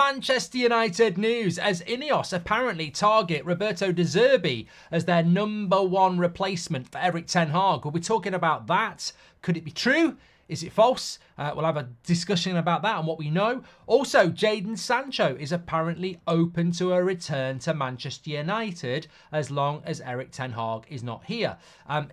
Manchester United news as Ineos apparently target Roberto De Zerbi as their #1 replacement for Erik Ten Hag. We'll be talking about that. Could it be true? Is it false? We'll have a discussion about that and what we know. Also, Jaden Sancho is apparently open to a return to Manchester United as long as Erik Ten Hag is not here.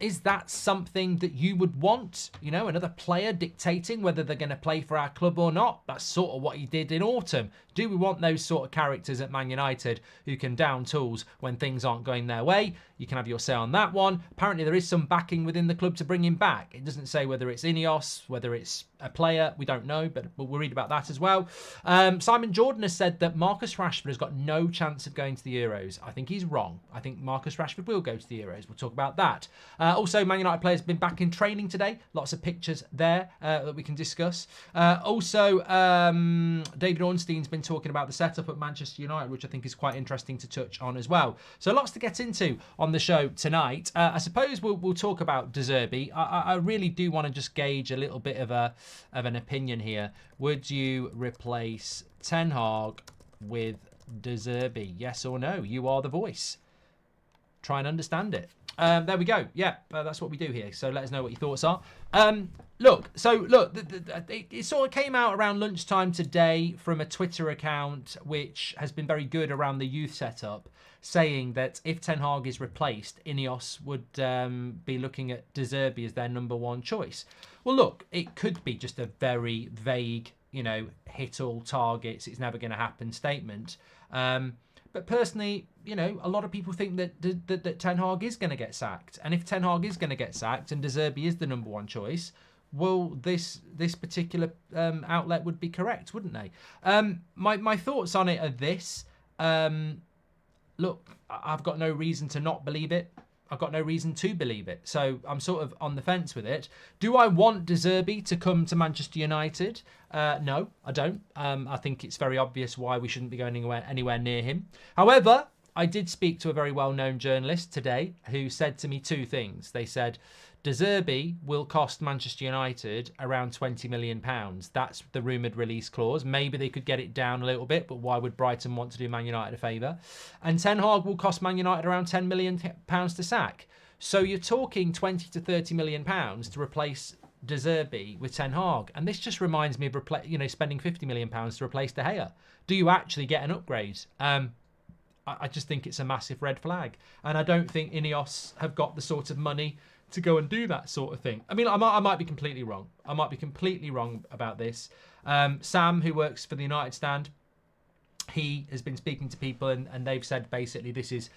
Is that something that you would want? You know, another player dictating whether they're going to play for our club or not? That's sort of what he did in autumn. Do we want those sort of characters at Man United who can down tools when things aren't going their way? You can have your say on that one. Apparently, there is some backing within the club to bring him back. It doesn't say whether it's Ineos, whether it's a player, we don't know, but we'll read about that as well. Simon Jordan has said that Marcus Rashford has got no chance of going to the Euros. I think he's wrong. I think Marcus Rashford will go to the Euros. We'll talk about that. Also, Man United players have been back in training today. Lots of pictures there that we can discuss. Also, David Ornstein's been talking about the setup at Manchester United, which I think is quite interesting to touch on as well. So lots to get into on the show tonight. I suppose we'll talk about De Zerbi. I really do want to just gauge a little bit of an opinion here. Would you replace Ten Hag with De Zerbi? Yes or no? You are the voice. Try and understand it. There we go. Yeah, that's what we do here. So let us know what your thoughts are. Look, it sort of came out around lunchtime today from a Twitter account which has been very good around the youth setup, saying that if Ten Hag is replaced, Ineos would be looking at De Zerbi as their #1 choice. Well, look, it could be just a very vague, hit all targets, it's never going to happen statement. But personally, a lot of people think that Ten Hag is going to get sacked. And if Ten Hag is going to get sacked and De Zerbi is the #1 choice, well, this particular outlet would be correct, wouldn't they? My thoughts on it are this. Look, I've got no reason to not believe it. I've got no reason to believe it. So I'm sort of on the fence with it. Do I want De Zerbi to come to Manchester United? No, I don't. I think it's very obvious why we shouldn't be going anywhere near him. However, I did speak to a very well-known journalist today who said to me two things. They said, De Zerbi will cost Manchester United around £20 million. That's the rumoured release clause. Maybe they could get it down a little bit, but why would Brighton want to do Man United a favour? And Ten Hag will cost Man United around £10 million to sack. So you're talking £20 to £30 million to replace De Zerbi with Ten Hag. And this just reminds me of spending £50 million to replace De Gea. Do you actually get an upgrade? I just think it's a massive red flag. And I don't think Ineos have got the sort of money to go and do that sort of thing. I mean, I might be completely wrong. I might be completely wrong about this. Sam, who works for the United stand, he has been speaking to people and they've said basically this is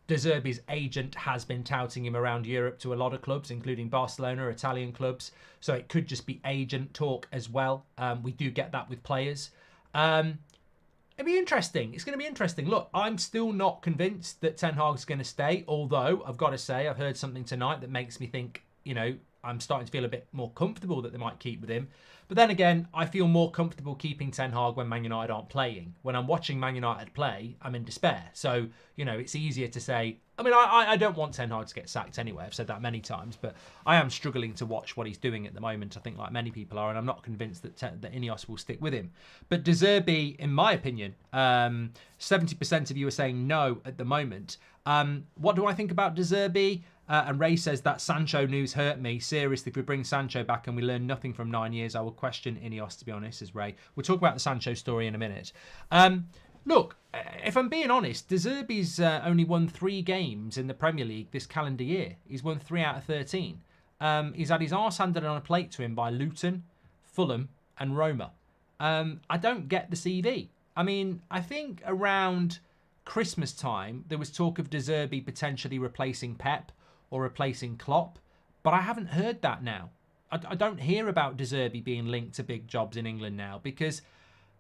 De Zerbi's agent has been touting him around Europe to a lot of clubs, including Barcelona, Italian clubs. So it could just be agent talk as well. We do get that with players. It'll be interesting. It's going to be interesting. Look, I'm still not convinced that Ten Hag's going to stay, although I've got to say I've heard something tonight that makes me think, I'm starting to feel a bit more comfortable that they might keep with him. But then again, I feel more comfortable keeping Ten Hag when Man United aren't playing. When I'm watching Man United play, I'm in despair. So, it's easier to say, I don't want Ten Hag to get sacked anyway. I've said that many times, but I am struggling to watch what he's doing at the moment. I think like many people are, and I'm not convinced that Ineos will stick with him. But De Zerbi, in my opinion, 70% of you are saying no at the moment. What do I think about De Zerbi? And Ray says that Sancho news hurt me. Seriously, if we bring Sancho back and we learn nothing from 9 years, I will question Ineos, to be honest, says Ray. We'll talk about the Sancho story in a minute. Look, if I'm being honest, De Zerbi's only won 3 games in the Premier League this calendar year. He's won 3 out of 13. He's had his arse handed on a plate to him by Luton, Fulham and Roma. I don't get the CV. I think around Christmas time, there was talk of De Zerbi potentially replacing Pep or replacing Klopp, but I haven't heard that now. I don't hear about De Zerbi being linked to big jobs in England now, because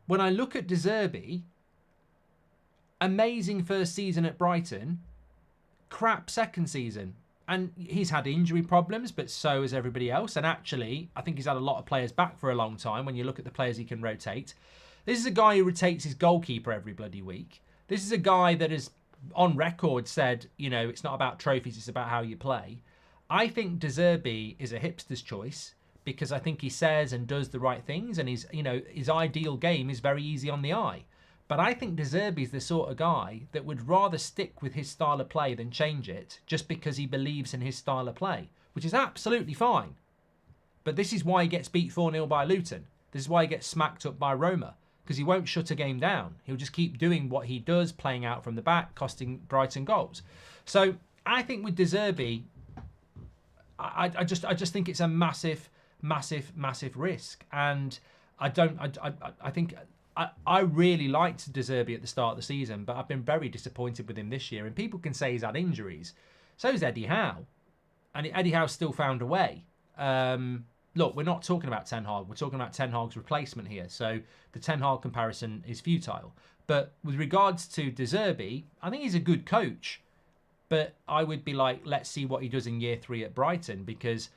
when I look at De Zerbi, amazing first season at Brighton, crap second season. And he's had injury problems, but so has everybody else. And actually, I think he's had a lot of players back for a long time when you look at the players he can rotate. This is a guy who rotates his goalkeeper every bloody week. This is a guy that has, on record, said, it's not about trophies, it's about how you play. I think De Zerbi is a hipster's choice because I think he says and does the right things, and his ideal game is very easy on the eye. But I think De Zerbi's the sort of guy that would rather stick with his style of play than change it just because he believes in his style of play, which is absolutely fine. But this is why he gets beat 4-0 by Luton. This is why he gets smacked up by Roma, because he won't shut a game down. He'll just keep doing what he does, playing out from the back, costing Brighton goals. So I think with De Zerbi, I just think it's a massive risk. And I think I really liked De Zerbi at the start of the season, but I've been very disappointed with him this year. And people can say he's had injuries. So's Eddie Howe. And Eddie Howe's still found a way. Look, we're not talking about Ten Hag. We're talking about Ten Hag's replacement here. So the Ten Hag comparison is futile. But with regards to De Zerbi, I think he's a good coach. But I would be like, let's see what he does in year 3 at Brighton, because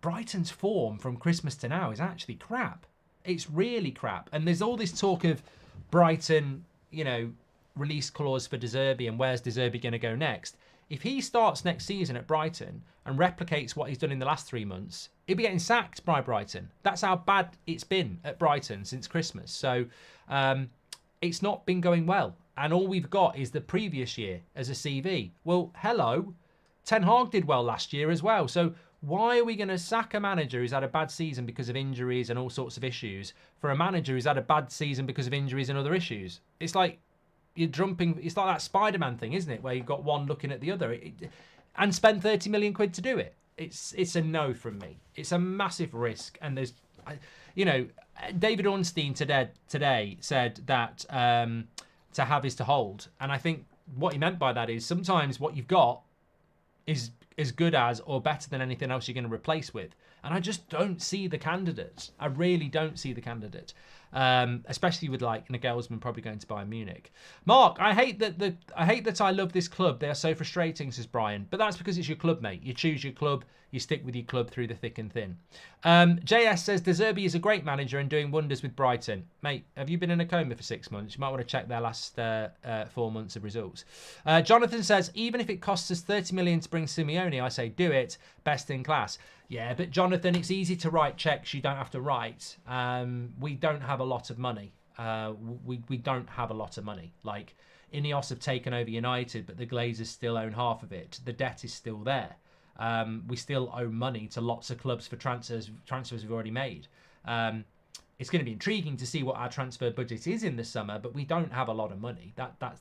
Brighton's form from Christmas to now is actually crap. It's really crap. And there's all this talk of Brighton, release clause for De Zerbi and where's De Zerbi going to go next. If he starts next season at Brighton and replicates what he's done in the last 3 months, he'll be getting sacked by Brighton. That's how bad it's been at Brighton since Christmas. So it's not been going well. And all we've got is the previous year as a CV. Well, hello. Ten Hag did well last year as well. So why are we going to sack a manager who's had a bad season because of injuries and all sorts of issues for a manager who's had a bad season because of injuries and other issues? It's like you're jumping. It's like that Spider-Man thing, isn't it? Where you've got one looking at the other and spend 30 million quid to do it. It's a no from me. It's a massive risk. And there's, David Ornstein today said that to have is to hold. And I think what he meant by that is sometimes what you've got is as good as or better than anything else you're going to replace with. And I just don't see the candidate. I really don't see the candidate. Especially with like Nagelsmann probably going to Bayern Munich. Mark, I hate that I love this club. They are so frustrating, says Brian. But that's because it's your club, mate. You choose your club. You stick with your club through the thick and thin. JS says, De Zerbi is a great manager and doing wonders with Brighton. Mate, have you been in a coma for 6 months? You might want to check their last 4 months of results. Jonathan says, even if it costs us 30 million to bring Simeone, I say do it. Best in class. Yeah, but Jonathan, it's easy to write checks you don't have to write. We don't have a lot of money. We don't have a lot of money. Like, Ineos have taken over United, but the Glazers still own half of it. The debt is still there. We still owe money to lots of clubs for transfers we've already made. It's going to be intriguing to see what our transfer budget is in the summer, but we don't have a lot of money.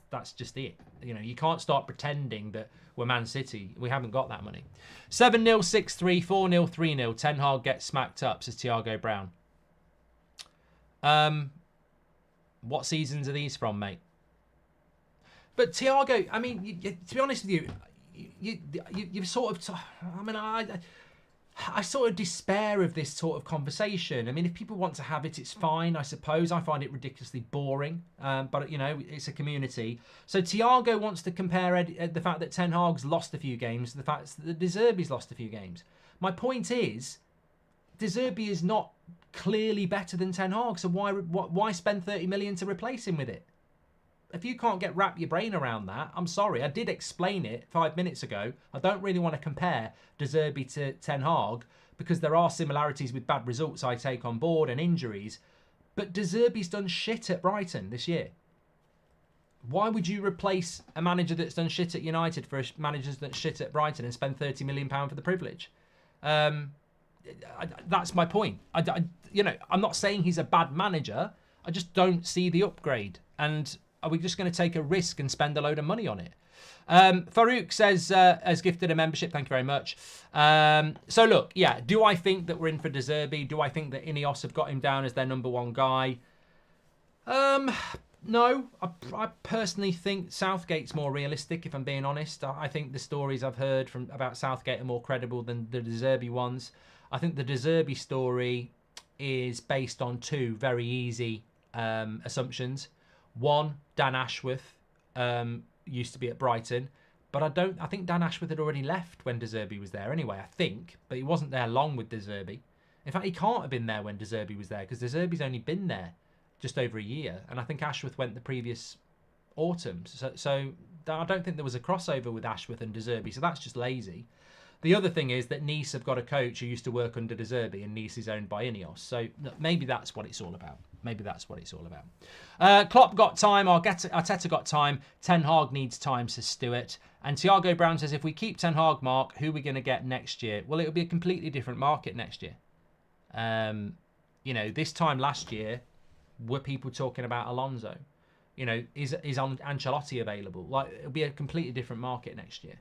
That's just it. You can't start pretending that we're Man City. We haven't got that money. 7-0, 6-3, 4-0, 3-0. Ten Hag gets smacked up, says Thiago Brown. What seasons are these from, mate? But Thiago, I mean, to be honest with you, you've sort of, I sort of despair of this sort of conversation. I mean, if people want to have it, it's fine, I suppose. I find it ridiculously boring, but it's a community. So Thiago wants to compare the fact that Ten Hag's lost a few games to the fact that De Zerbi's lost a few games. My point is, De Zerbi is not clearly better than Ten Hag, so why spend 30 million to replace him with it? If you can't wrap your brain around that, I'm sorry. I did explain it 5 minutes ago. I don't really want to compare De Zerbi to Ten Hag because there are similarities with bad results I take on board and injuries. But De Zerbi's done shit at Brighton this year. Why would you replace a manager that's done shit at United for a manager that's shit at Brighton and spend £30 million for the privilege? That's my point. I'm not saying he's a bad manager. I just don't see the upgrade. And are we just going to take a risk and spend a load of money on it? Farouk says, has gifted a membership. Thank you very much. So look, yeah, do I think that we're in for De Zerbi? Do I think that Ineos have got him down as their number one guy? No, I personally think Southgate's more realistic, if I'm being honest. I think the stories I've heard about Southgate are more credible than the De Zerbi ones. I think the De Zerbi story is based on two very easy assumptions. One, Dan Ashworth used to be at Brighton, but I think Dan Ashworth had already left when De Zerbi was there anyway, I think, but he wasn't there long with De Zerbi. In fact, he can't have been there when De Zerbi was there because De Zerbi's only been there just over a year, and I think Ashworth went the previous autumn. So I don't think there was a crossover with Ashworth and De Zerbi, so that's just lazy. The other thing is that Nice have got a coach who used to work under De Zerbi, and Nice is owned by Ineos. So maybe that's what it's all about. Maybe that's what it's all about. Klopp got time. Arteta got time. Ten Hag needs time, says Stuart. And Thiago Brown says, if we keep Ten Hag, Mark, who are we going to get next year? Well, it'll be a completely different market next year. This time last year, were people talking about Alonso? Is Ancelotti available? Like, it'll be a completely different market next year.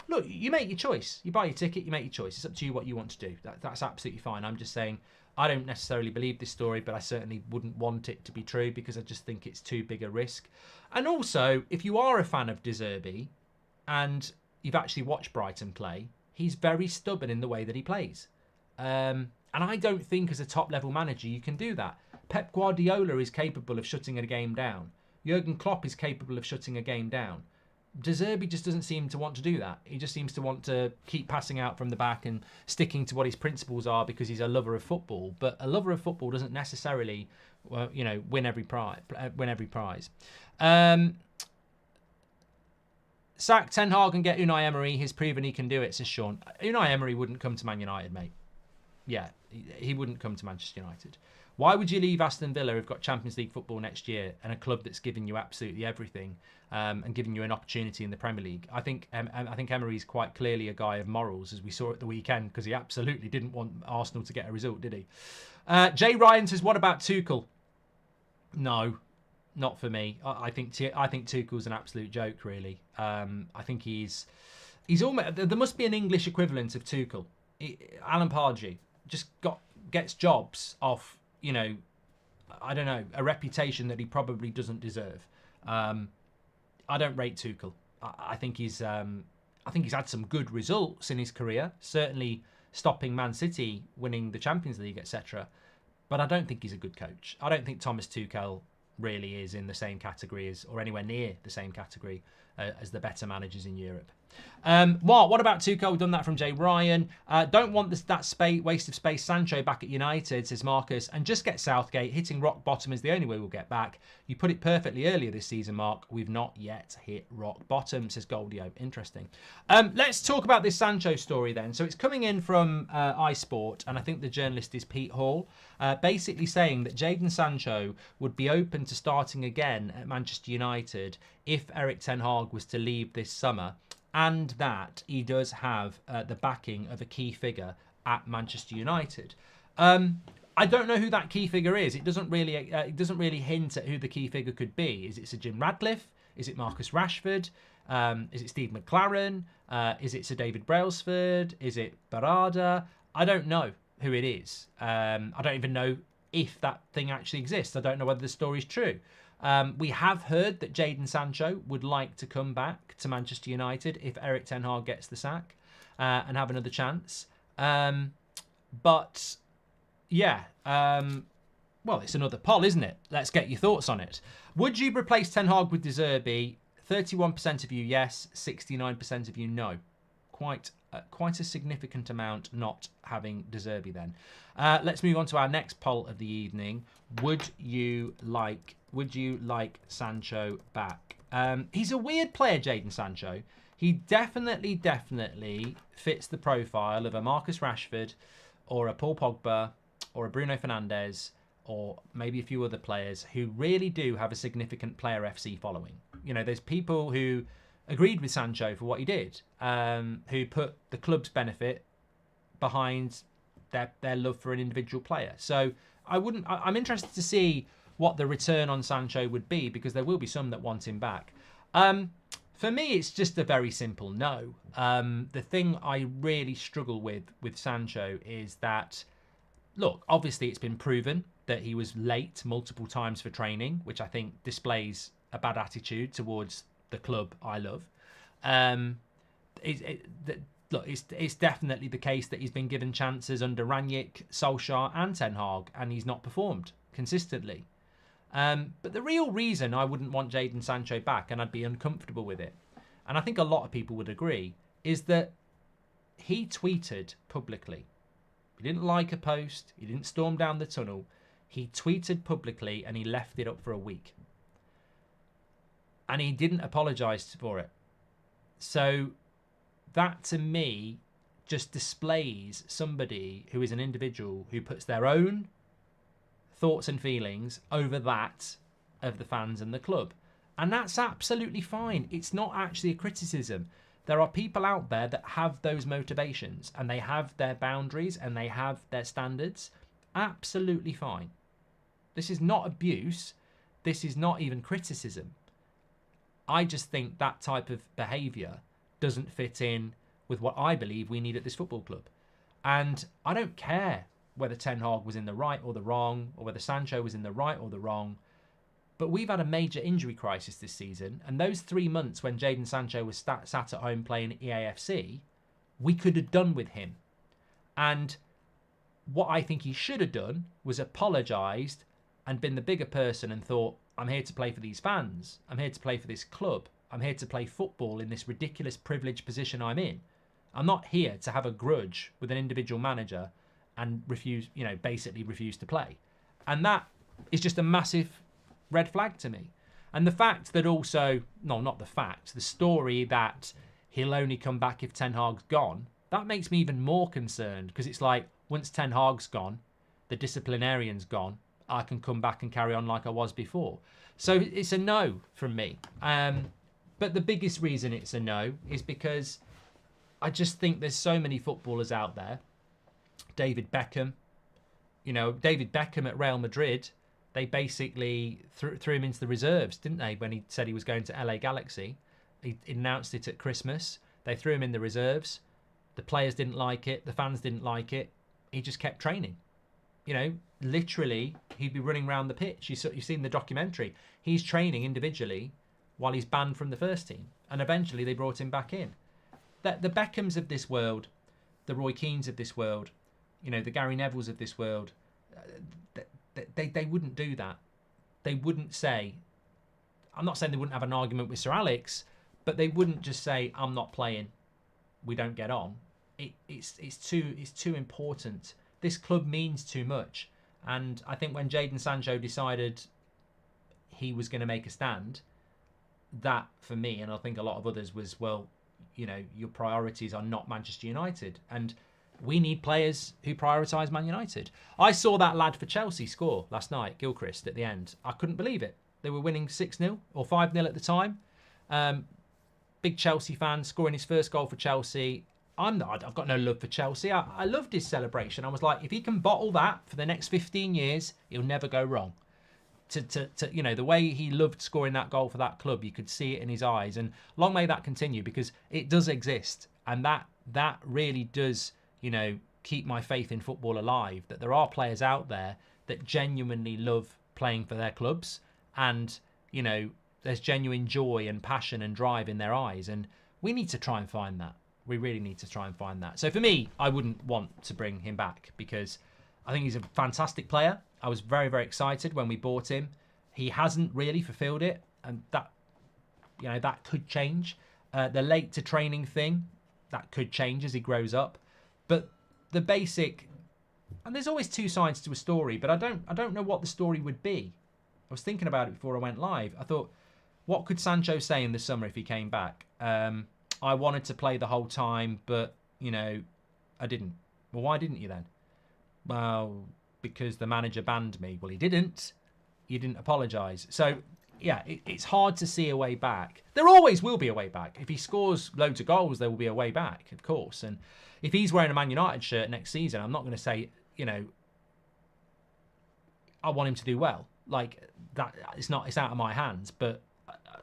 Look, you make your choice. You buy your ticket, you make your choice. It's up to you what you want to do. That's absolutely fine. I'm just saying, I don't necessarily believe this story, but I certainly wouldn't want it to be true because I just think it's too big a risk. And also, if you are a fan of De Zerbi and you've actually watched Brighton play, he's very stubborn in the way that he plays. And I don't think as a top-level manager you can do that. Pep Guardiola is capable of shutting a game down. Jurgen Klopp is capable of shutting a game down. De Zerbi just doesn't seem to want to do that. He just seems to want to keep passing out from the back and sticking to what his principles are because he's a lover of football. But a lover of football doesn't necessarily, win every prize. Sack Ten Hag and get Unai Emery. He's proven he can do it, says Sean. Unai Emery wouldn't come to Man United, mate. Yeah, he wouldn't come to Manchester United. Why would you leave Aston Villa who've got Champions League football next year and a club that's giving you absolutely everything and giving you an opportunity in the Premier League? I think Emery's quite clearly a guy of morals, as we saw at the weekend, because he absolutely didn't want Arsenal to get a result, did he? Jay Ryan says, what about Tuchel? No, not for me. I think Tuchel's an absolute joke, really. I think he's almost, there must be an English equivalent of Tuchel. Alan Pardew just gets jobs off, I don't know, a reputation that he probably doesn't deserve. I don't rate Tuchel. I think he's had some good results in his career, certainly stopping Man City winning the Champions League, etc. But I don't think he's a good coach. I don't think Thomas Tuchel really is in the same category as, or anywhere near the same category as the better managers in Europe. What about Tuchel? We've done that from Jay Ryan. Don't want that waste of space Sancho back at United, says Marcus, and just get Southgate. Hitting rock bottom is the only way we'll get back. You put it perfectly earlier this season, Mark. We've not yet hit rock bottom, says Goldio. Interesting. Let's talk about this Sancho story then. So it's coming in from iSport, and I think the journalist is Pete Hall, basically saying that Jaden Sancho would be open to starting again at Manchester United if Erik Ten Hag was to leave this summer, and that he does have the backing of a key figure at Manchester United. I don't know who that key figure is. It doesn't really hint at who the key figure could be. Is it Sir Jim Radcliffe? Is it Marcus Rashford? Is it Steve McLaren? Is it Sir David Brailsford? Is it Barada? I don't know who it is. I don't even know if that thing actually exists. I don't know whether the story's true. We have heard that Jaden Sancho would like to come back to Manchester United if Erik Ten Hag gets the sack and have another chance. But yeah, well, it's another poll, isn't it? Let's get your thoughts on it. Would you replace Ten Hag with De Zerbi? 31% of you yes, 69% of you no. Quite a significant amount not having De Zerbi then. Let's move on to our next poll of the evening. Would you like Sancho back? He's a weird player, Jaden Sancho. He definitely fits the profile of a Marcus Rashford or a Paul Pogba or a Bruno Fernandes or maybe a few other players who really do have a significant player FC following. There's people who agreed with Sancho for what he did, who put the club's benefit behind their love for an individual player. So I'm interested to see what the return on Sancho would be, because there will be some that want him back. For me, it's just a very simple no. The thing I really struggle with Sancho is that, look, obviously it's been proven that he was late multiple times for training, which I think displays a bad attitude towards the club I love. Look, it's definitely the case that he's been given chances under Rangnick, Solskjaer and Ten Hag, and he's not performed consistently. But the real reason I wouldn't want Jaden Sancho back, and I'd be uncomfortable with it, and I think a lot of people would agree, is that he tweeted publicly. He didn't like a post. He didn't storm down the tunnel. He tweeted publicly and he left it up for a week. And he didn't apologise for it. So that to me just displays somebody who is an individual who puts their own thoughts and feelings over that of the fans and the club. And that's absolutely fine. It's not actually a criticism. There are people out there that have those motivations and they have their boundaries and they have their standards. Absolutely fine. This is not abuse. This is not even criticism. I just think that type of behaviour doesn't fit in with what I believe we need at this football club. And I don't care whether Ten Hag was in the right or the wrong, or whether Sancho was in the right or the wrong. But we've had a major injury crisis this season. And those 3 months when Jaden Sancho was sat at home playing EAFC, we could have done with him. And what I think he should have done was apologised and been the bigger person and thought, I'm here to play for these fans. I'm here to play for this club. I'm here to play football in this ridiculous privileged position I'm in. I'm not here to have a grudge with an individual manager and basically refuse to play. And that is just a massive red flag to me. And the fact that also, no, not the fact, the story that he'll only come back if Ten Hag's gone, that makes me even more concerned, because it's like, once Ten Hag's gone, the disciplinarian's gone, I can come back and carry on like I was before. So it's a no from me. But the biggest reason it's a no is because I just think there's so many footballers out there. David Beckham at Real Madrid, they basically threw him into the reserves, didn't they, when he said he was going to LA Galaxy. He announced it at Christmas. They threw him in the reserves. The players didn't like it. The fans didn't like it. He just kept training. Literally, he'd be running around the pitch. You've seen the documentary. He's training individually while he's banned from the first team. And eventually they brought him back in. The Beckhams of this world, the Roy Keanes of this world, the Gary Nevilles of this world, they wouldn't do that. They wouldn't say, I'm not saying they wouldn't have an argument with Sir Alex, but they wouldn't just say, I'm not playing, we don't get on. It's too important. This club means too much. And I think when Jaden Sancho decided he was going to make a stand, that for me, and I think a lot of others, was, well, your priorities are not Manchester United. And we need players who prioritise Man United. I saw that lad for Chelsea score last night, Gilchrist, at the end. I couldn't believe it. They were winning 6-0 or 5-0 at the time. Big Chelsea fan, scoring his first goal for Chelsea. I've got no love for Chelsea. I loved his celebration. I was like, if he can bottle that for the next 15 years, he'll never go wrong. The way he loved scoring that goal for that club, you could see it in his eyes. And long may that continue, because it does exist. And that really does, keep my faith in football alive, that there are players out there that genuinely love playing for their clubs. And, there's genuine joy and passion and drive in their eyes. And we need to try and find that. We really need to try and find that. So for me, I wouldn't want to bring him back, because I think he's a fantastic player. I was very, very excited when we bought him. He hasn't really fulfilled it, and that could change. The late to training thing, that could change as he grows up. But the basic, and there's always two sides to a story, but I don't know what the story would be. I was thinking about it before I went live. I thought, what could Sancho say in the summer if he came back? I wanted to play the whole time, but, I didn't. Well, why didn't you then? Well, because the manager banned me. Well, he didn't. You didn't apologise. So, yeah, it's hard to see a way back. There always will be a way back. If he scores loads of goals, there will be a way back, of course. And if he's wearing a Man United shirt next season, I'm not going to say, I want him to do well. Like, that, it's out of my hands, but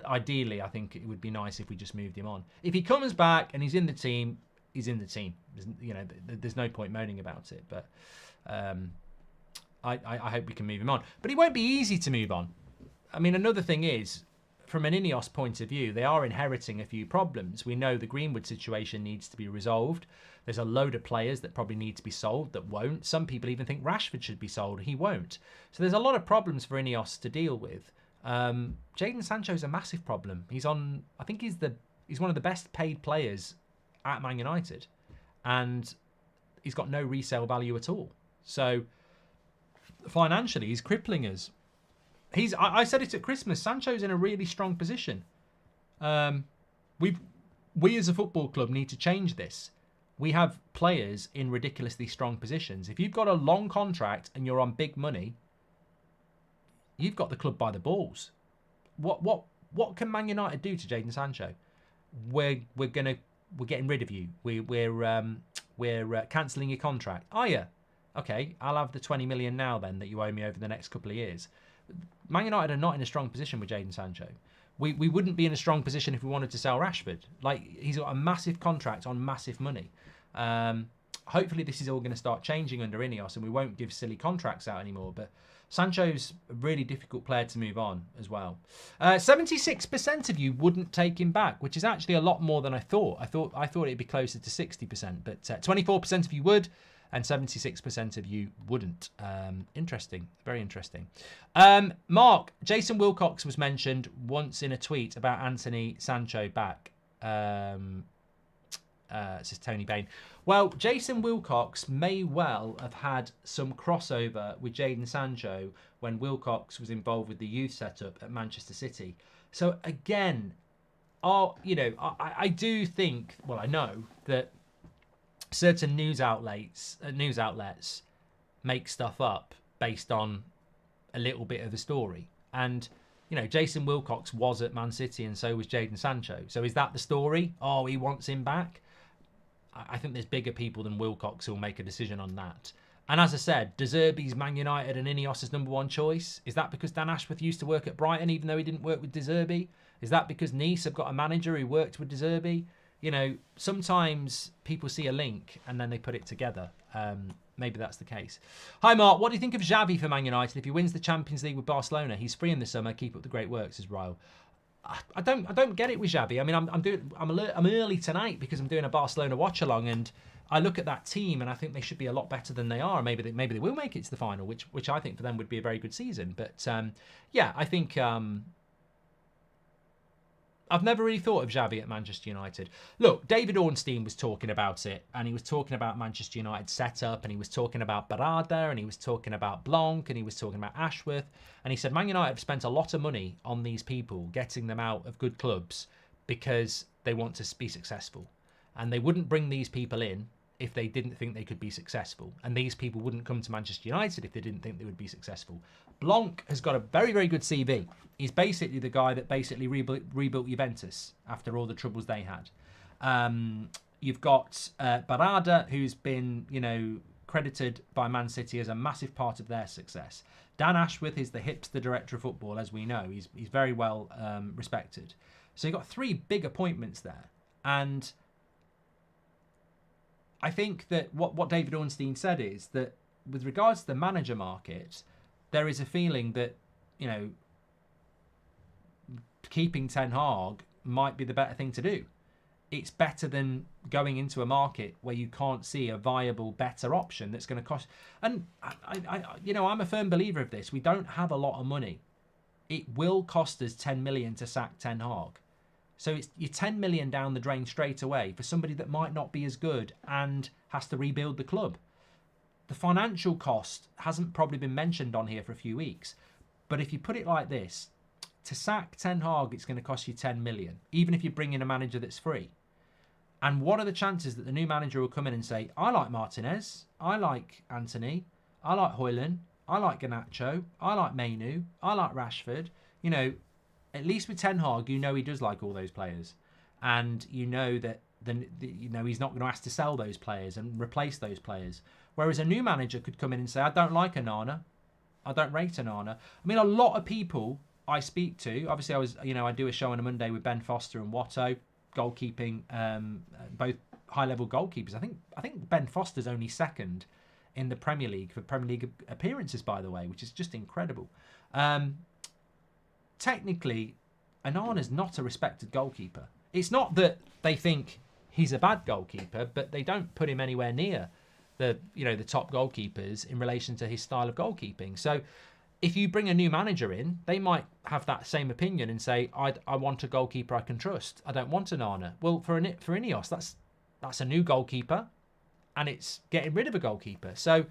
ideally, I think it would be nice if we just moved him on. If he comes back and he's in the team, he's in the team. There's no point moaning about it. But I hope we can move him on. But it won't be easy to move on. I mean, another thing is, from an Ineos point of view, they are inheriting a few problems. We know the Greenwood situation needs to be resolved. There's a load of players that probably need to be sold that won't. Some people even think Rashford should be sold. He won't. So there's a lot of problems for Ineos to deal with. Jaden Sancho is a massive problem. He's one of the best paid players at Man United, and he's got no resale value at all. So financially, he's crippling us. I said it at Christmas. Sancho's in a really strong position. we as a football club need to change this. We have players in ridiculously strong positions. If you've got a long contract and you're on big money, you've got the club by the balls. What can Man United do to Jaden Sancho? We're getting rid of you. We're cancelling your contract. Are you? Okay, I'll have the 20 million now then that you owe me over the next couple of years. Man United are not in a strong position with Jaden Sancho. We wouldn't be in a strong position if we wanted to sell Rashford. Like, he's got a massive contract on massive money. Hopefully this is all going to start changing under Ineos and we won't give silly contracts out anymore. But Sancho's a really difficult player to move on as well. 76% of you wouldn't take him back, which is actually a lot more than I thought. I thought it'd be closer to 60%, but 24% of you would, and 76% of you wouldn't. Interesting, very interesting. Mark, Jason Wilcox was mentioned once in a tweet about Anthony Sancho back. This is Tony Bain. Well, Jason Wilcox may well have had some crossover with Jaden Sancho when Wilcox was involved with the youth setup at Manchester City. So again, I do think, well, I know that certain news outlets make stuff up based on a little bit of a story. And, Jason Wilcox was at Man City and so was Jaden Sancho. So is that the story? Oh, he wants him back? I think there's bigger people than Wilcox who will make a decision on that. And as I said, De Zerbi's Man United and Ineos' #1 choice. Is that because Dan Ashworth used to work at Brighton even though he didn't work with De Zerbi? Is that because Nice have got a manager who worked with De Zerbi? Sometimes people see a link and then they put it together. Maybe that's the case. Hi, Mark. What do you think of Xavi for Man United? If he wins the Champions League with Barcelona, he's free in the summer. Keep up the great work, says Ryle. I don't get it with Xavi. I mean, I'm early tonight because I'm doing a Barcelona watch along, and I look at that team and I think they should be a lot better than they are. Maybe they will make it to the final, which I think for them would be a very good season. But yeah, I think I've never really thought of Xavi at Manchester United. Look, David Ornstein was talking about it, and he was talking about Manchester United setup, and he was talking about Barada, and he was talking about Blanc, and he was talking about Ashworth, and he said Man United have spent a lot of money on these people, getting them out of good clubs because they want to be successful. And they wouldn't bring these people in if they didn't think they could be successful. And these people wouldn't come to Manchester United if they didn't think they would be successful. Blanc has got a very, very good CV. He's basically the guy that basically rebuilt Juventus after all the troubles they had. You've got Barada, who's been, credited by Man City as a massive part of their success. Dan Ashworth is the hipster director of football, as we know. He's very well respected. So you've got 3 big appointments there. And I think that what David Ornstein said is that with regards to the manager market, there is a feeling that, keeping Ten Hag might be the better thing to do. It's better than going into a market where you can't see a viable, better option that's going to cost. And I'm a firm believer of this. We don't have a lot of money. It will cost us 10 million to sack Ten Hag. So you're 10 million down the drain straight away for somebody that might not be as good and has to rebuild the club. The financial cost hasn't probably been mentioned on here for a few weeks. But if you put it like this, to sack Ten Hag, it's going to cost you 10 million, even if you bring in a manager that's free. And what are the chances that the new manager will come in and say, I like Martinez, I like Anthony, I like Højlund, I like Garnacho, I like Mainu, I like Rashford. At least with Ten Hag, he does like all those players. And that he's not going to ask to sell those players and replace those players. Whereas a new manager could come in and say, I don't like Onana. I don't rate Onana. I mean, a lot of people I speak to, obviously I do a show on a Monday with Ben Foster and Watto, goalkeeping, both high-level goalkeepers. I think Ben Foster's only second in the Premier League for Premier League appearances, by the way, which is just incredible. Technically, Onana's not a respected goalkeeper. It's not that they think he's a bad goalkeeper, but they don't put him anywhere near the top goalkeepers in relation to his style of goalkeeping. So if you bring a new manager in, they might have that same opinion and say, I want a goalkeeper I can trust. I don't want Onana. Well, for Ineos, that's a new goalkeeper, and it's getting rid of a goalkeeper. So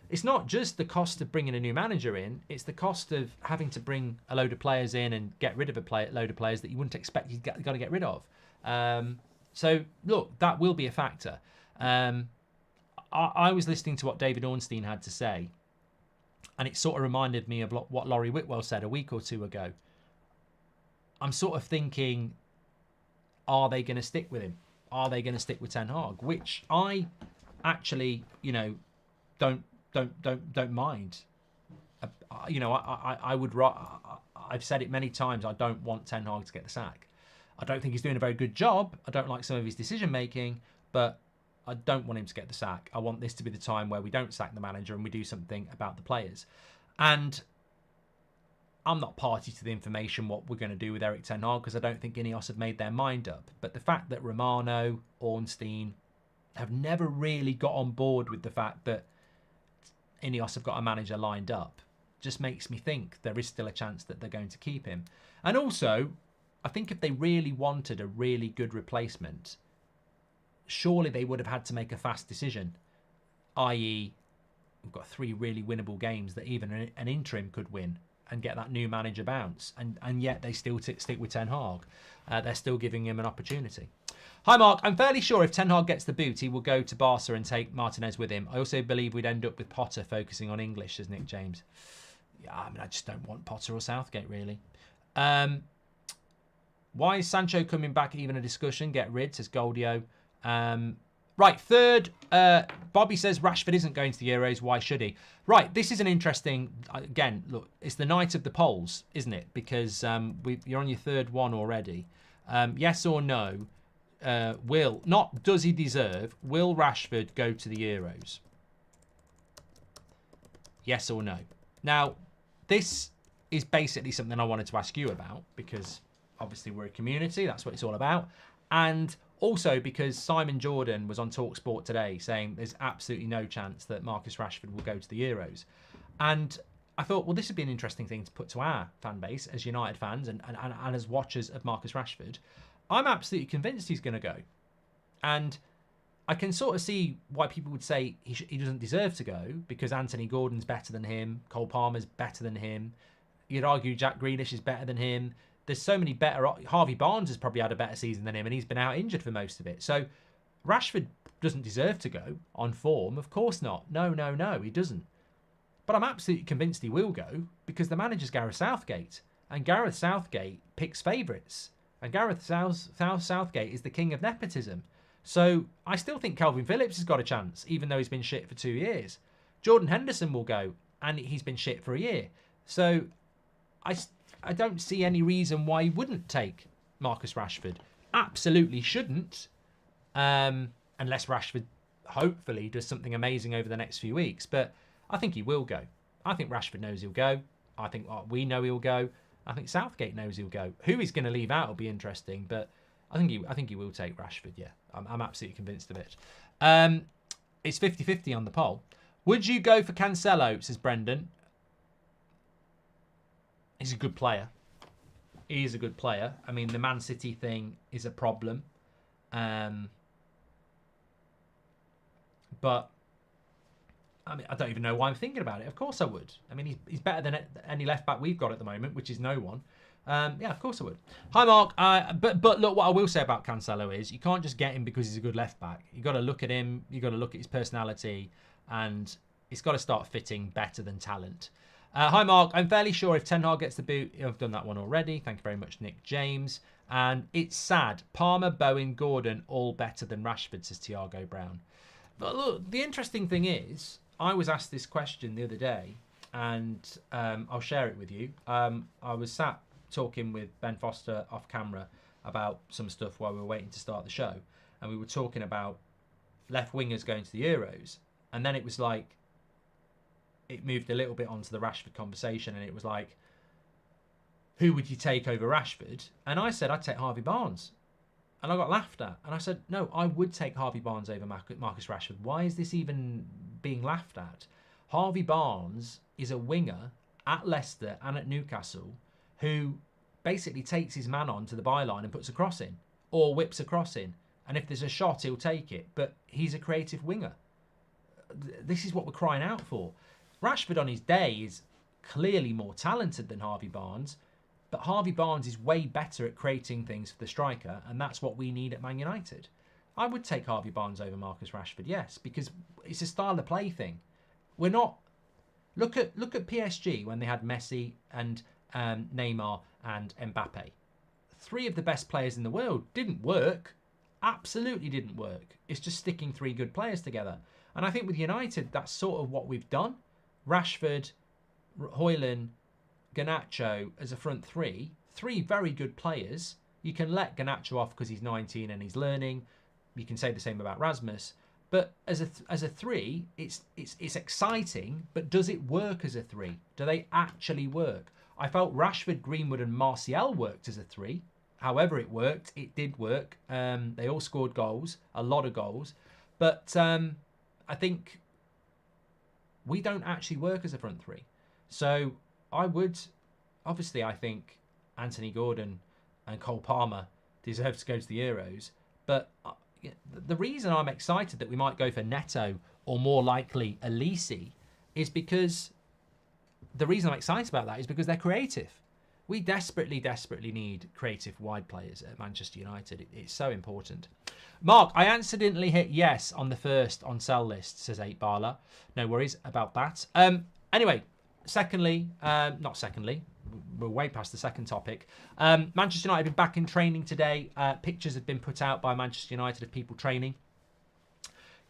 it's not just the cost of bringing a new manager in, it's the cost of having to bring a load of players in and get rid of a load of players that you wouldn't expect you've got to get rid of. So, look, that will be a factor. I was listening to what David Ornstein had to say, and it sort of reminded me of what Laurie Whitwell said a week or two ago. I'm sort of thinking, are they going to stick with him? Are they going to stick with Ten Hag? Which I actually, don't mind. I would. I've said it many times. I don't want Ten Hag to get the sack. I don't think he's doing a very good job. I don't like some of his decision making, but I don't want him to get the sack. I want this to be the time where we don't sack the manager and we do something about the players. And I'm not party to the information what we're going to do with Erik Ten Hag because I don't think Ineos have made their mind up. But the fact that Romano, Ornstein have never really got on board with the fact that Ineos have got a manager lined up just makes me think there is still a chance that they're going to keep him. And also, I think if they really wanted a really good replacement, surely they would have had to make a fast decision, i.e. we've got 3 really winnable games that even an interim could win and get that new manager bounce, and yet they still stick with Ten Hag. They're still giving him an opportunity. Hi Mark, I'm fairly sure if Ten Hag gets the boot, he will go to Barca and take Martinez with him. I also believe we'd end up with Potter focusing on English, says Nick James. Yeah, I mean, I just don't want Potter or Southgate, really. Why is Sancho coming back even a discussion? Get rid, says Goldio. Right, third, Bobby says Rashford isn't going to the Euros. Why should he? Right, this is an interesting, again, look, it's the night of the polls, isn't it? Because you're on your third one already. Yes or no, does he deserve, will Rashford go to the Euros? Yes or no? Now, this is basically something I wanted to ask you about because obviously we're a community, that's what it's all about. And also because Simon Jordan was on TalkSport today saying there's absolutely no chance that Marcus Rashford will go to the Euros. And I thought, well, this would be an interesting thing to put to our fan base as United fans and as watchers of Marcus Rashford. I'm absolutely convinced he's going to go. And I can sort of see why people would say he doesn't deserve to go because Anthony Gordon's better than him, Cole Palmer's better than him. You'd argue Jack Grealish is better than him. There's so many better. Harvey Barnes has probably had a better season than him, and he's been out injured for most of it. So Rashford doesn't deserve to go on form. Of course not. No, he doesn't. But I'm absolutely convinced he will go because the manager's Gareth Southgate, and Gareth Southgate picks favourites, and Gareth Southgate is the king of nepotism. So I still think Calvin Phillips has got a chance, even though he's been shit for 2 years. Jordan Henderson will go, and he's been shit for a year. So I don't see any reason why he wouldn't take Marcus Rashford. Absolutely shouldn't, unless Rashford hopefully does something amazing over the next few weeks. But I think he will go. I think Rashford knows he'll go. I think we know he'll go. I think Southgate knows he'll go. Who he's going to leave out will be interesting, but I think he will take Rashford. Yeah, I'm absolutely convinced of it. It's 50-50 on the poll. Would you go for Cancelo? Says Brendan. He's a good player. He is a good player. I mean, the Man City thing is a problem. But, I mean, I don't even know why I'm thinking about it. Of course I would. I mean, he's better than any left-back we've got at the moment, which is no one. Yeah, of course I would. Hi, Mark. But look, what I will say about Cancelo is you can't just get him because he's a good left-back. You've got to look at him. You've got to look at his personality. And it's got to start fitting better than talent. Hi, Mark. I'm fairly sure if Ten Hag gets the boot, I've done that one already. Thank you very much, Nick James. And it's sad. Palmer, Bowen, Gordon, all better than Rashford, says Thiago Brown. But look, the interesting thing is, I was asked this question the other day, and I'll share it with you. I was sat talking with Ben Foster off camera about some stuff while we were waiting to start the show. And we were talking about left wingers going to the Euros. And then it was like, it moved a little bit onto the Rashford conversation, and it was like, who would you take over Rashford? And I said, I'd take Harvey Barnes. And I got laughed at. And I said, no, I would take Harvey Barnes over Marcus Rashford. Why is this even being laughed at? Harvey Barnes is a winger at Leicester and at Newcastle who basically takes his man on to the byline and puts a cross in or whips a cross in. And if there's a shot, he'll take it. But he's a creative winger. This is what we're crying out for. Rashford on his day is clearly more talented than Harvey Barnes. But Harvey Barnes is way better at creating things for the striker, and that's what we need at Man United. I would take Harvey Barnes over Marcus Rashford, yes, because it's a style of play thing. We're not... Look at PSG when they had Messi and Neymar and Mbappe. 3 of the best players in the world. Didn't work. Absolutely didn't work. It's just sticking 3 good players together. And I think with United, that's sort of what we've done. Rashford, Højlund, Garnacho as a front 3. 3 very good players. You can let Garnacho off because he's 19 and he's learning. You can say the same about Rasmus. But as a 3, it's exciting, but does it work as a 3? Do they actually work? I felt Rashford, Greenwood and Martial worked as a 3. However it worked, it did work. They all scored goals, a lot of goals. But I think we don't actually work as a front 3. So I think Anthony Gordon and Cole Palmer deserve to go to the Euros. But the reason I'm excited that we might go for Neto or more likely Elise is because the reason I'm excited about that is because they're creative. We desperately, desperately need creative wide players at Manchester United. It's so important. Mark, I accidentally hit yes on the first on sell list, says 8 Barla. No worries about that. Anyway, we're way past the second topic. Manchester United have been back in training today. Pictures have been put out by Manchester United of people training.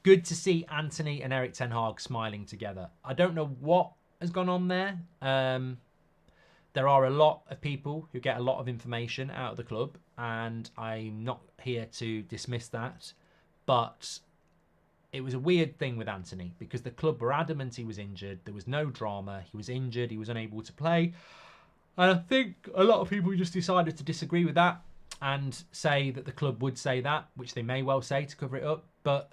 Good to see Anthony and Erik Ten Hag smiling together. I don't know what has gone on there. There are a lot of people who get a lot of information out of the club, and I'm not here to dismiss that. But it was a weird thing with Anthony because the club were adamant he was injured. There was no drama. He was injured. He was unable to play. And I think a lot of people just decided to disagree with that and say that the club would say that, which they may well say to cover it up. But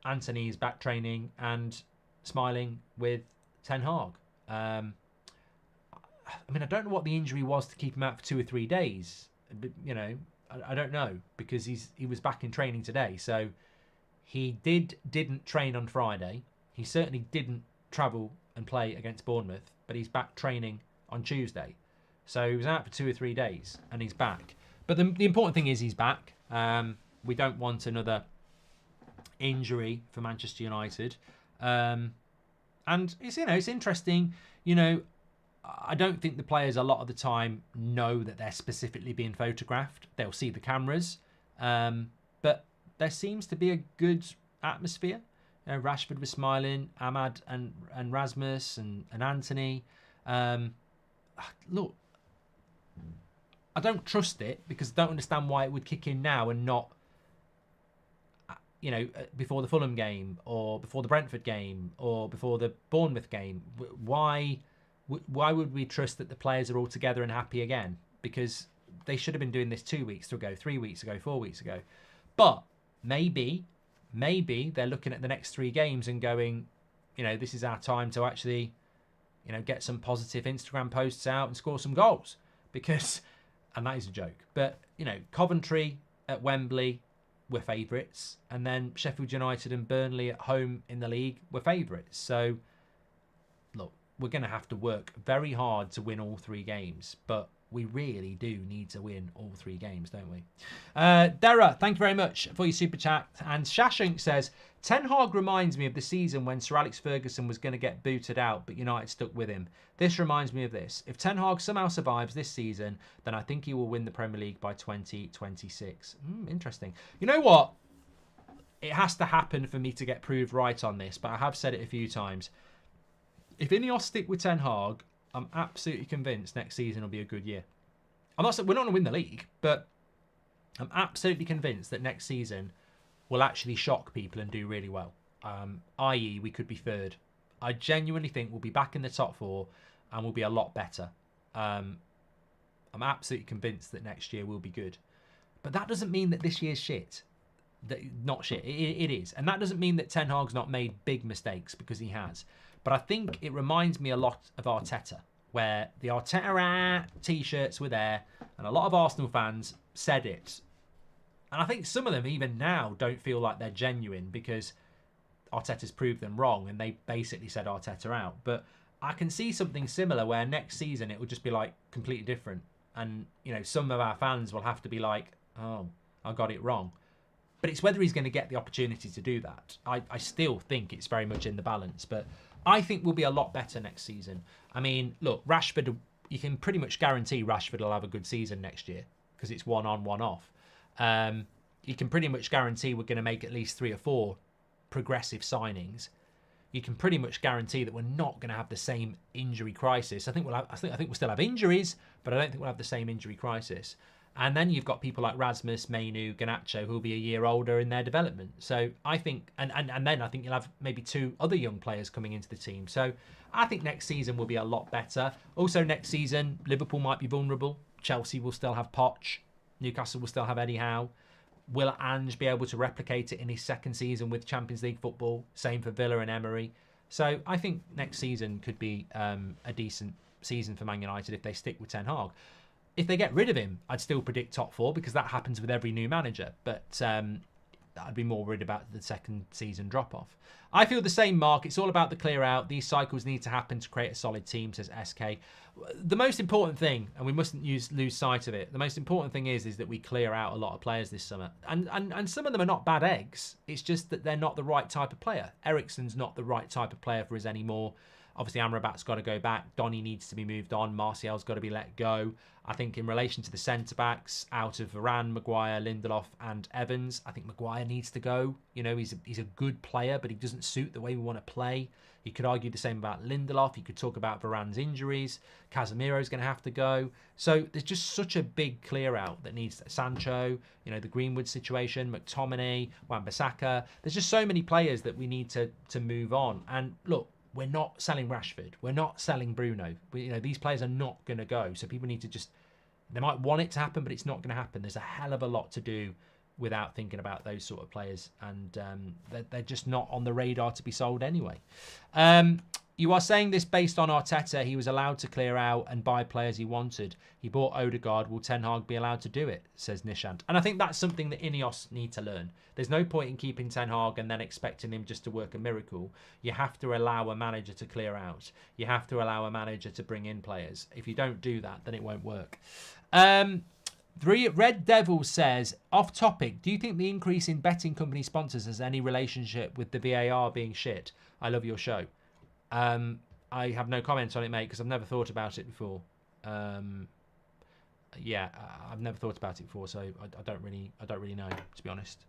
Anthony is back training and smiling with Ten Hag. I mean, I don't know what the injury was to keep him out for 2 or 3 days. But, you know, I don't know because he was back in training today. So he didn't train on Friday. He certainly didn't travel and play against Bournemouth, but he's back training on Tuesday. So he was out for 2 or 3 days and he's back. But the important thing is he's back. We don't want another injury for Manchester United. And it's interesting, I don't think the players a lot of the time know that they're specifically being photographed. They'll see the cameras. But there seems to be a good atmosphere. Rashford was smiling, Ahmad and Rasmus and Anthony. Look, I don't trust it because I don't understand why it would kick in now and not, before the Fulham game or before the Brentford game or before the Bournemouth game. Why would we trust that the players are all together and happy again? Because they should have been doing this 2 weeks ago, 3 weeks ago, 4 weeks ago. But maybe they're looking at the next 3 games and going, this is our time to actually, get some positive Instagram posts out and score some goals. And that is a joke. But, Coventry at Wembley were favourites. And then Sheffield United and Burnley at home in the league were favourites. So, look, we're going to have to work very hard to win all 3 games. But we really do need to win all 3 games, don't we? Dara, thank you very much for your super chat. And Shashank says, Ten Hag reminds me of the season when Sir Alex Ferguson was going to get booted out, but United stuck with him. This reminds me of this. If Ten Hag somehow survives this season, then I think he will win the Premier League by 2026. Interesting. You know what? It has to happen for me to get proved right on this, but I have said it a few times. If Ineos stick with Ten Hag, I'm absolutely convinced next season will be a good year. I'm not saying we're not going to win the league, but I'm absolutely convinced that next season will actually shock people and do really well. I.e., we could be 3rd. I genuinely think we'll be back in the top 4 and we'll be a lot better. I'm absolutely convinced that next year will be good. But that doesn't mean that this year's shit. Not shit. It is. And that doesn't mean that Ten Hag's not made big mistakes, because he has. But I think it reminds me a lot of Arteta, where the Arteta t-shirts were there and a lot of Arsenal fans said it. And I think some of them even now don't feel like they're genuine because Arteta's proved them wrong and they basically said Arteta out. But I can see something similar where next season it will just be like completely different. And, some of our fans will have to be like, oh, I got it wrong. But it's whether he's going to get the opportunity to do that. I still think it's very much in the balance. But I think we'll be a lot better next season. I mean, look, Rashford, you can pretty much guarantee Rashford will have a good season next year because it's one on, one off. You can pretty much guarantee we're going to make at least 3 or 4 progressive signings. You can pretty much guarantee that we're not going to have the same injury crisis. I think we'll still have injuries, but I don't think we'll have the same injury crisis. And then you've got people like Rasmus, Mainu, Garnacho, who'll be a year older in their development. So I think, and then I think you'll have maybe 2 other young players coming into the team. So I think next season will be a lot better. Also next season, Liverpool might be vulnerable. Chelsea will still have Poch. Newcastle will still have Eddie Howe. Will Ange be able to replicate it in his second season with Champions League football? Same for Villa and Emery. So I think next season could be a decent season for Man United if they stick with Ten Hag. If they get rid of him, I'd still predict top 4 because that happens with every new manager. But I'd be more worried about the second season drop-off. I feel the same, Mark. It's all about the clear out. These cycles need to happen to create a solid team, says SK. The most important thing, and we mustn't lose sight of it, the most important thing is that we clear out a lot of players this summer. And some of them are not bad eggs. It's just that they're not the right type of player. Eriksen's not the right type of player for us anymore. Obviously, Amrabat's got to go back. Donny needs to be moved on. Martial's got to be let go. I think in relation to the centre-backs, out of Varane, Maguire, Lindelof and Evans, I think Maguire needs to go. He's a good player, but he doesn't suit the way we want to play. You could argue the same about Lindelof. You could talk about Varane's injuries. Casemiro's going to have to go. So there's just such a big clear-out that needs Sancho, the Greenwood situation, McTominay, Wan-Bissaka. There's just so many players that we need to move on. And look, we're not selling Rashford. We're not selling Bruno. These players are not going to go. So people need to they might want it to happen, but it's not going to happen. There's a hell of a lot to do without thinking about those sort of players. And they're just not on the radar to be sold anyway. You are saying this based on Arteta. He was allowed to clear out and buy players he wanted. He bought Odegaard. Will Ten Hag be allowed to do it, says Nishant. And I think that's something that Ineos need to learn. There's no point in keeping Ten Hag and then expecting him just to work a miracle. You have to allow a manager to clear out. You have to allow a manager to bring in players. If you don't do that, then it won't work. Red Devil says, off topic, do you think the increase in betting company sponsors has any relationship with the VAR being shit? I love your show. I have no comments on it, mate, because I've never thought about it before. Yeah, I've never thought about it before, so I don't really know, to be honest.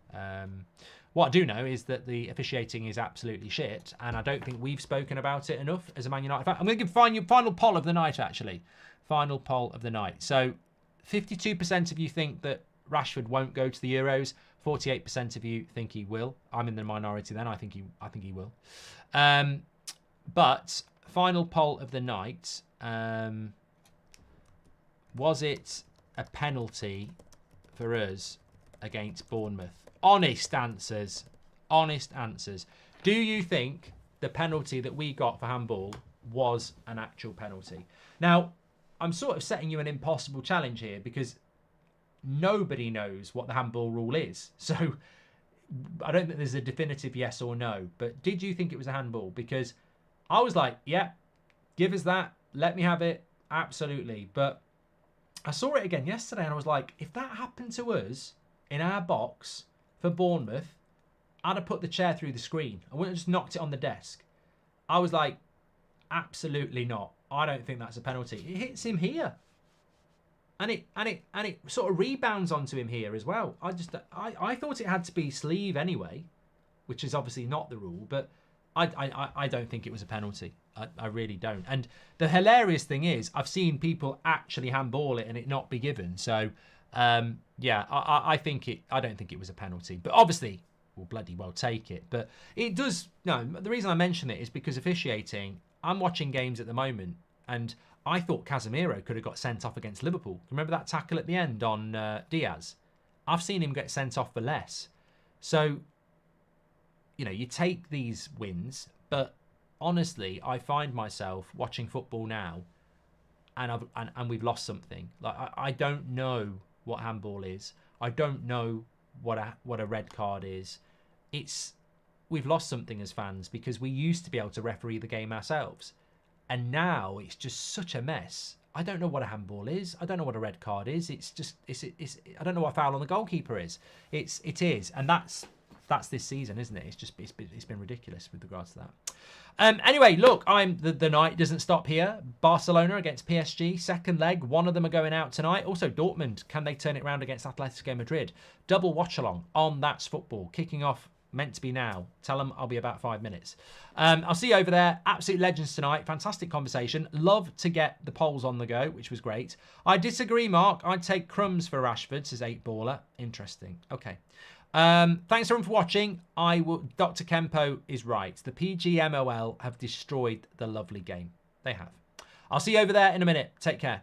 What I do know is that the officiating is absolutely shit, and I don't think we've spoken about it enough as a Man United fan. I'm going to give final poll of the night, actually. Final poll of the night. So 52% of you think that Rashford won't go to the Euros. 48% of you think he will. I'm in the minority then. I think he will. But final poll of the night, was it a penalty for us against Bournemouth? Honest answers. Honest answers. Do you think the penalty that we got for handball was an actual penalty? Now, I'm sort of setting you an impossible challenge here because nobody knows what the handball rule is. So I don't think there's a definitive yes or no. But did you think it was a handball? Because I was like, yeah, give us that. Let me have it. Absolutely. But I saw it again yesterday and I was like, if that happened to us in our box for Bournemouth, I'd have put the chair through the screen. I wouldn't have just knocked it on the desk. I was like, absolutely not. I don't think that's a penalty. It hits him here. And it sort of rebounds onto him here as well. I thought it had to be sleeve anyway, which is obviously not the rule, but I don't think it was a penalty. I really don't. And the hilarious thing is, I've seen people actually handball it and it not be given. So, yeah, I don't think it was a penalty. But obviously, we'll bloody well take it. But it does. No, the reason I mention it is because officiating. I'm watching games at the moment, and I thought Casemiro could have got sent off against Liverpool. Remember that tackle at the end on Diaz? I've seen him get sent off for less. So, you take these wins, but honestly, I find myself watching football now, and we've lost something. Like I don't know what handball is. I don't know what a red card is. We've lost something as fans because we used to be able to referee the game ourselves, and now it's just such a mess. I don't know what a handball is. I don't know what a red card is. It's just, I don't know what a foul on the goalkeeper is. It is. And that's this season, isn't it? It's been ridiculous with regards to that. Anyway, look, the night doesn't stop here. Barcelona against PSG, second leg. One of them are going out tonight. Also, Dortmund, can they turn it around against Atletico Madrid? Double watch along on That's Football, kicking off, meant to be now. Tell them I'll be about 5 minutes. I'll see you over there. Absolute legends tonight. Fantastic conversation. Love to get the polls on the go, which was great. I disagree, Mark. I'd take crumbs for Rashford, says 8baller. Interesting. Okay. Thanks everyone for watching. Dr. Kempo is right. The PGMOL have destroyed the lovely game. They have. I'll see you over there in a minute. Take care.